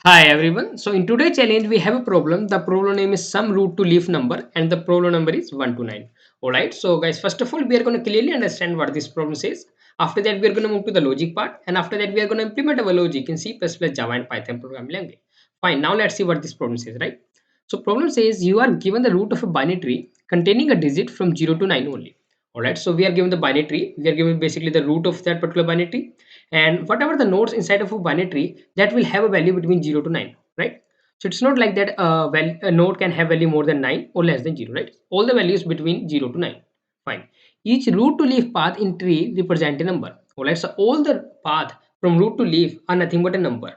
Hi everyone. So in today's challenge we have a problem. The problem name is some root to leaf number and the problem number is 129. Alright. So guys, first of all we are going to clearly understand what this problem says. After that we are going to move to the logic part and after that we are going to implement our logic in C++, Java and Python programming language. Fine. Now let's see what this problem says, right? So problem says you are given the root of a binary tree containing a digit from 0 to 9 only. Alright. So we are given the binary tree. We are given basically the root of that particular binary tree and whatever the nodes inside of a binary tree that will have a value between 0 to 9, right? So it's not like that a node can have value more than 9 or less than 0, right? All the values between 0 to 9. Fine. Each root to leaf path in tree represent a number. Alright, so all the path from root to leaf are nothing but a number.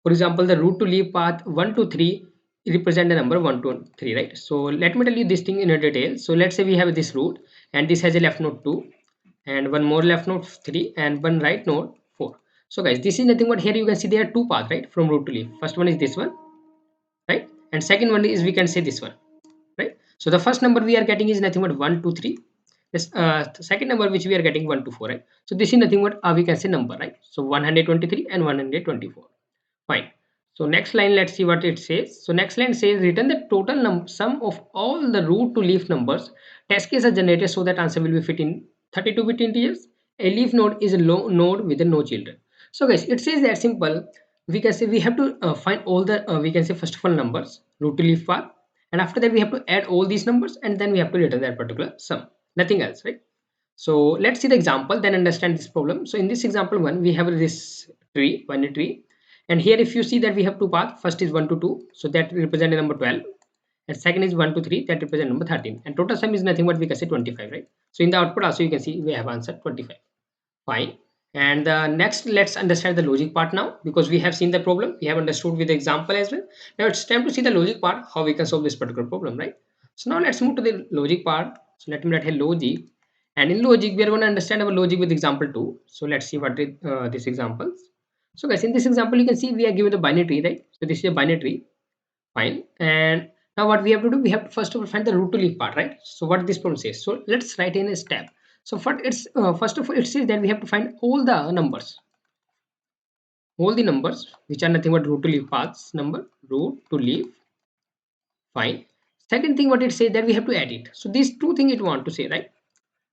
For example, the root to leaf path 1 to 3 represent the number 1 to 3, right? So let me tell you this thing in a detail. So let's say we have this root and this has a left node 2 and one more left node 3 and one right node 4. So guys, this is nothing but here you can see there are two paths, right, from root to leaf. First one is this one, right, and second one is we can say this one, right? So the first number we are getting is nothing but 1 2 3. This the second number which we are getting 1 to 4, right? So this is nothing but we can say number, right? So 123 and 124. Fine. So next line, let's see what it says. So next line says return the total sum of all the root to leaf numbers. Test case are generated so that answer will be fit in 32-bit integers. A leaf node is a low node with no children. So guys, it says that simple. We can say we have to find all the we can say first of all numbers root to leaf path, and after that we have to add all these numbers and then we have to return that particular sum. Nothing else, right? So let's see the example, then understand this problem. So in this example one, we have this tree, binary tree, and here if you see that we have two paths. First is 1 to 2, so that represent the number 12, and second is 1 to 3, that represent number 13, and total sum is nothing but we can say 25, right? So in the output also you can see we have answered 25. Fine. And next, let's understand the logic part now, because we have seen the problem, we have understood with the example as well. Now it's time to see the logic part, how we can solve this particular problem, right? So now let's move to the logic part. So let me write here logic, and in logic we are going to understand our logic with example 2. So let's see what is this examples. So guys, in this example you can see we are given the binary tree, right? So this is a binary tree. Fine. And now what we have to do, we have to first of all find the root to leaf part, right? So what this problem says, so let's write in a step. So first of all it says that we have to find all the numbers which are nothing but root to leaf paths number, root to leaf. Fine. Second thing what it says that we have to add it. So these two things it want to say, right?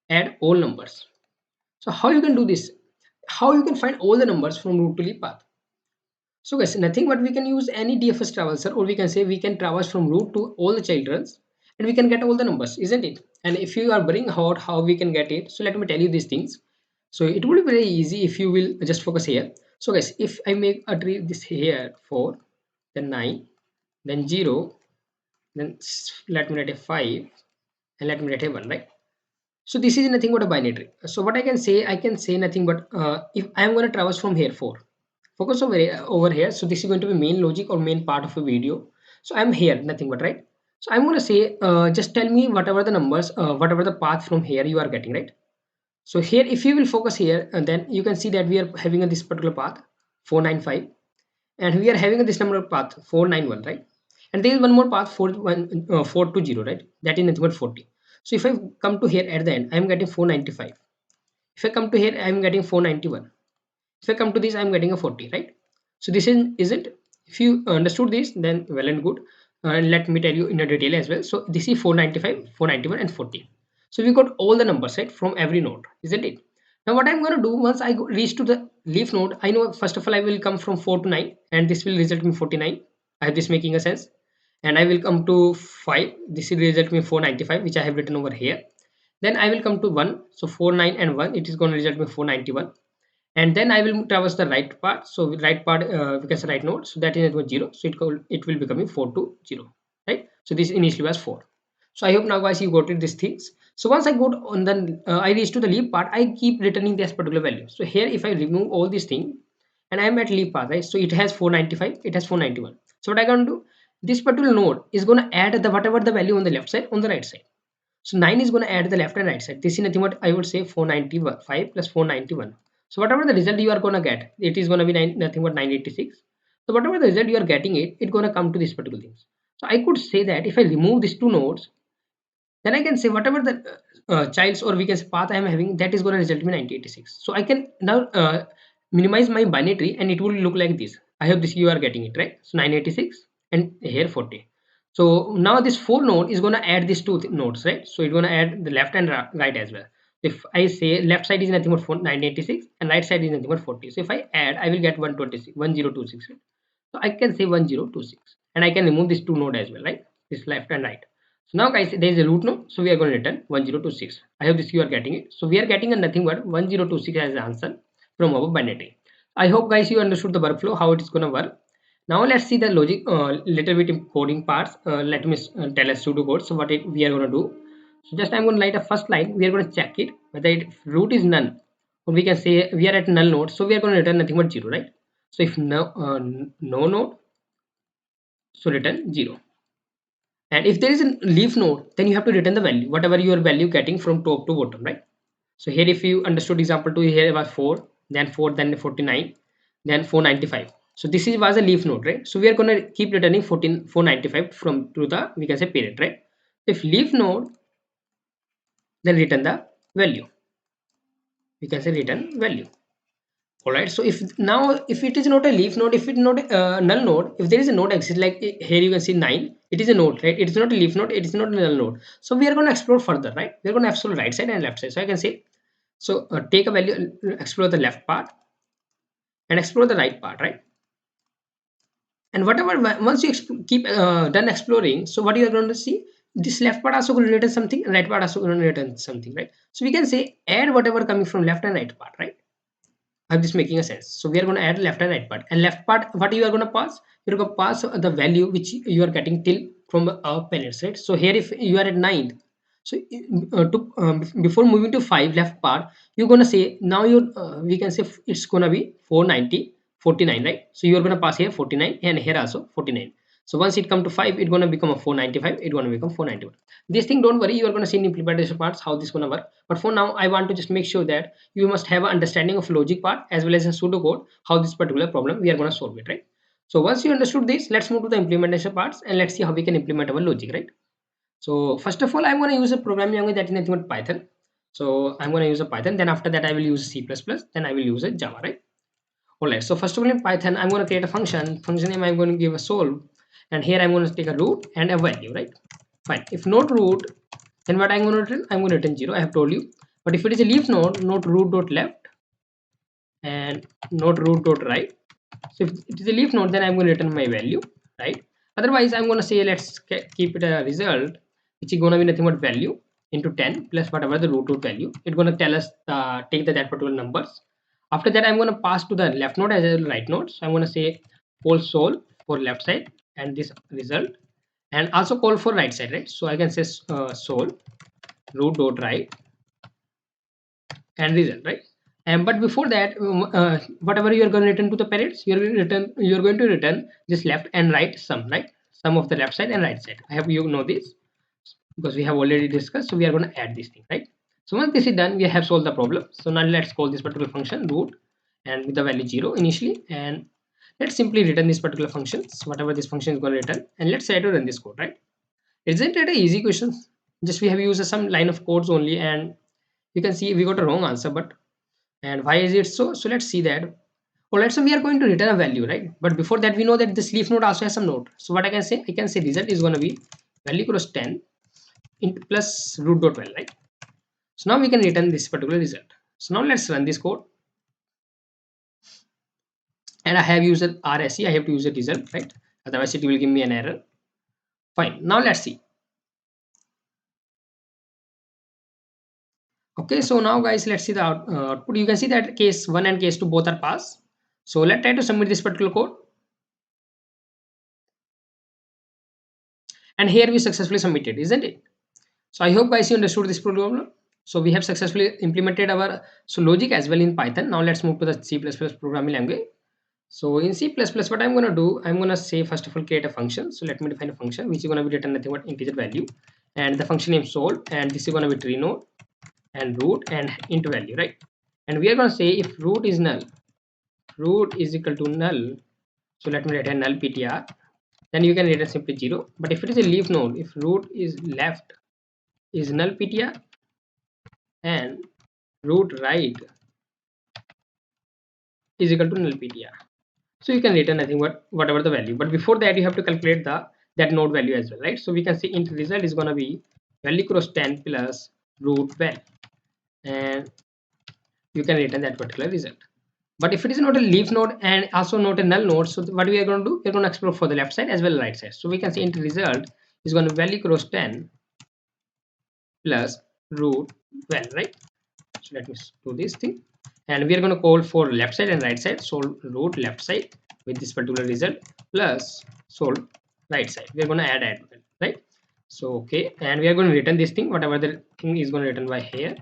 Add all numbers. So how you can do this? How you can find all the numbers from root to leaf path? So guys, nothing but we can use any DFS traverser, or we can say we can traverse from root to all the childrens and we can get all the numbers, isn't it? And if you are worrying about how we can get it, so let me tell you these things. So it will be very easy if you will just focus here. So guys, if I make a tree this here 4, then 9, then 0, then let me write a 5, and let me write a 1, right? So this is nothing but a binary tree. So what I can say nothing but if I am going to traverse from here 4, focus over here. So this is going to be main logic or main part of a video. So I'm here, nothing but, right? So I'm going to say just tell me whatever the numbers, whatever the path from here you are getting, right? So here if you will focus here, and then you can see that we are having this particular path 495, and we are having this number of path 491, right? And there is one more path 420, right? That is nothing but 40. So if I come to here at the end, I am getting 495. If I come to here, I am getting 491. If I come to this, I am getting a 40, right? So this is it. If you understood this, then well and good. And let me tell you in a detail as well. So this is 495, 491, and 40. So we got all the numbers, right, from every node, isn't it? Now what I'm going to do once I reach to the leaf node, I know first of all I will come from 4 to 9, and this will result in 49. I have this making a sense. And I will come to 5. This will result in 495, which I have written over here. Then I will come to 1. So 4, 9, and 1. It is going to result in 491, and then I will traverse the right part. So right part because right node, so that is equal 0, so it will become 4 to 0, right? So this initially was 4. So I hope now guys you got it these things. So once I go on the I reach to the leaf part, I keep returning this particular value. So here if I remove all these things and I am at leaf path, right? So it has 495, it has 491. So what I can do, this particular node is going to add the whatever the value on the left side on the right side. So 9 is going to add the left and right side. This is nothing but I would say 495 plus 491. So whatever the result you are going to get, it is going to be nothing but 986. So whatever the result you are getting it's going to come to this particular things. So I could say that if I remove these two nodes, then I can say whatever the child's or we can say path I am having, that is going to result in 986. So I can now minimize my binary tree and it will look like this. I hope this you are getting it right. So 986 and here 40. So now this 4 node is going to add these two nodes, right? So it's going to add the left and right as well. If I say left side is nothing but 986 and right side is nothing but 40. So if I add, I will get 126, 1026. Right? So I can say 1026 and I can remove this two node as well, right? This left and right. So now guys, there is a root node. So we are going to return 1026. I hope this you are getting it. So we are getting a nothing but 1026 as the answer from our binary. I hope guys you understood the workflow, how it is going to work. Now let's see the logic, little bit in coding parts. Let me tell us pseudo code. So what we are going to do. So just I'm going to write a first line. We are going to check it whether root is none. Or we can say we are at null node. So we are going to return nothing but 0, right? So if no node, so return 0. And if there is a leaf node, then you have to return the value, whatever your value getting from top to bottom, right? So here if you understood example 2, here was 4, then 4, then 49, then 495. So this is was a leaf node, right? So we are going to keep returning 495 from to the, we can say, parent, right? If leaf node, then return the value. We can say return value. All right. So if now if it is not a leaf node, if it is not a null node, if there is a node exist like here you can see 9, it is a node, right? It is not a leaf node, it is not a null node. So we are going to explore further, right? We are going to explore right side and left side. So I can say, so take a value, explore the left part and explore the right part, right? And whatever once you keep done exploring, so what you are going to see, this left part also going to return something and right part also going to return something, right? So we can say add whatever coming from left and right part, right? I'm just making a sense. So we are going to add left and right part. And left part, what you are going to pass? You're going to pass the value which you are getting till from our parents, right? So here, if you are at 9, so before moving to 5 left part, you're going to say now you we can say it's going to be 490 49, right? So you are going to pass here 49 and here also 49. So once it come to 5, it's going to become a 495. It's going to become 491. This thing, don't worry, you are going to see in implementation parts how this going to work. But for now, I want to just make sure that you must have an understanding of logic part as well as a pseudocode, how this particular problem we are going to solve it, right? So once you understood this, let's move to the implementation parts and let's see how we can implement our logic, right? So first of all, I'm going to use a programming language that is nothing but Python. So I'm going to use a Python. Then after that, I will use C++. Then I will use a Java, right? All right. So first of all, in Python, I'm going to create a function. Function name I'm going to give a solve, and here I'm going to take a root and a value, right? Fine. If not root, then what I'm going to return? I'm going to return 0. I have told you. But if it is a leaf node, not root dot left and not root dot right. So if it is a leaf node, then I'm going to return my value, right? Otherwise, I'm going to say let's keep it a result, which is going to be nothing but value into 10 plus whatever the root node value. It's going to tell us take that particular numbers. After that, I'm going to pass to the left node as well as right node. So I'm going to say call sol for left side and this result, and also call for right side, right? So I can say sol root dot right and result, right? And but before that, whatever you are going to return to the parents, you're going to return this left and right sum, right? Sum of the left side and right side. I hope you know this because we have already discussed. So we are going to add this thing, right? So once this is done, we have solved the problem. So now let's call this particular function root and with the value 0 initially, and let's simply return this particular function, so whatever this function is going to return, and let's try to run this code, right? Isn't it a easy question? Just we have used some line of codes only, and you can see we got a wrong answer. But and why is it so? So let's see that. Well, let's say we are going to return a value, right? But before that, we know that this leaf node also has some node. So what I can say, result is going to be value equals 10 into plus root dot 12, right? So now we can return this particular result. So now let's run this code. And I have used RSE, I have to use a result, right? Otherwise it will give me an error. Fine. Now let's see. Okay, so now guys, let's see the output. You can see that case 1 and case 2 both are passed. So let's try to submit this particular code. And here we successfully submitted, isn't it? So I hope guys you understood this problem. So we have successfully implemented our logic as well in Python. Now let's move to the C++ programming language. So in C++, what I'm going to do, I'm going to say first of all create a function. So let me define a function which is going to be return nothing but integer value, and the function name sol, and this is going to be tree node and root and int value, right? And we are going to say if root is null, root is equal to null. So let me return null ptr. Then you can return simply 0. But if it is a leaf node, if root is left is null ptr and root right is equal to null ptr. So you can return nothing but whatever the value, but before that you have to calculate the that node value as well, right? So we can say int result is going to be value cross 10 plus root val, and you can return that particular result. But if it is not a leaf node and also not a null node, so what we are going to do, we're going to explore for the left side as well as right side. So we can say int result is going to value cross 10 plus root val, right? So let me do this thing, and we are going to call for left side and right side. So root left side with this particular result plus sol right side. We are going to add right. So okay, and we are going to return this thing, whatever the thing is going to return by here.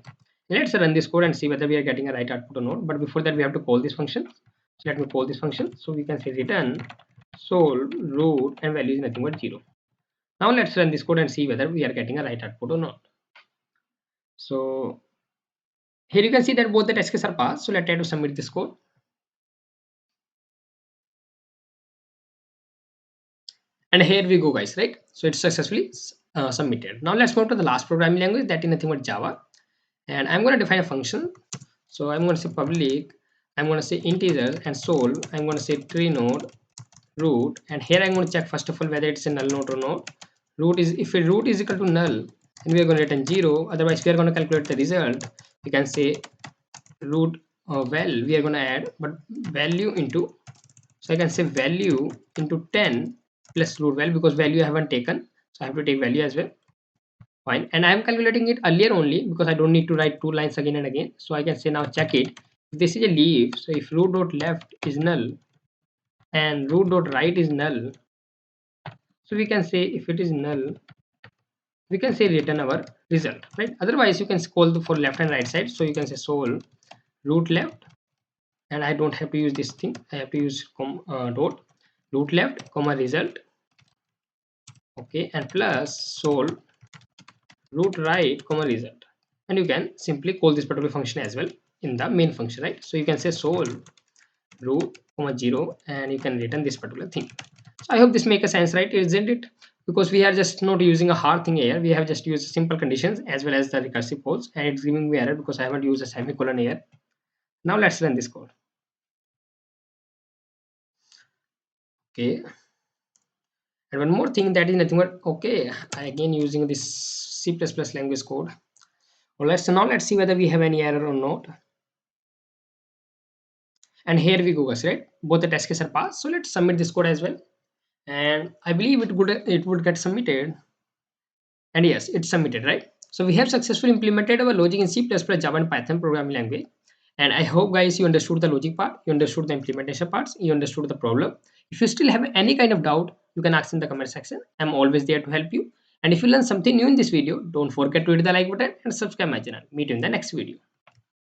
Let's run this code and see whether we are getting a right output or not. But before that we have to call this function. So let me call this function. So we can say return sol root and value is nothing but 0. Now let's run this code and see whether we are getting a right output or not. So here you can see that both the test cases are passed. So let's try to submit this code. And here we go, guys, right? So it's successfully submitted. Now let's move to the last programming language, that is nothing but Java. And I'm going to define a function. So I'm going to say public, I'm going to say integer, and sol, I'm going to say tree node root, and here I'm going to check first of all whether it's a null node or not. Root is, if a root is equal to null, then we are going to return 0. Otherwise we are going to calculate the result. We can say root val, we are going to add but value into, so I can say value into 10 plus root val, because value I haven't taken, so I have to take value as well. Fine, and I am calculating it earlier only because I don't need to write two lines again and again. So I can say now check it. If this is a leaf, so if root dot left is null and root dot right is null, so we can say if it is null, we can say return our result, right? Otherwise you can call for left and right side. So you can say sol root left, and I don't have to use this thing, I have to use dot root left comma result, okay, and plus sol root right comma result, and you can simply call this particular function as well in the main function, right? So you can say sol root comma 0, and you can return this particular thing. So I hope this makes sense, right? Isn't it? Because we are just not using a hard thing here, we have just used simple conditions as well as the recursive calls, and it's giving me error because I haven't used a semicolon here. Now let's run this code. Okay, and one more thing, that is nothing but, okay, again using this C++ language code. Well, let's see whether we have any error or not. And here we go, guys, right? Both the test cases are passed. So let's submit this code as well. And I believe it would get submitted. And yes, it's submitted, right? So we have successfully implemented our logic in C++, Java, and Python programming language. And I hope, guys, you understood the logic part, you understood the implementation parts, you understood the problem. If you still have any kind of doubt, you can ask in the comment section. I'm always there to help you. And if you learn something new in this video, don't forget to hit the like button and subscribe my channel. Meet you in the next video.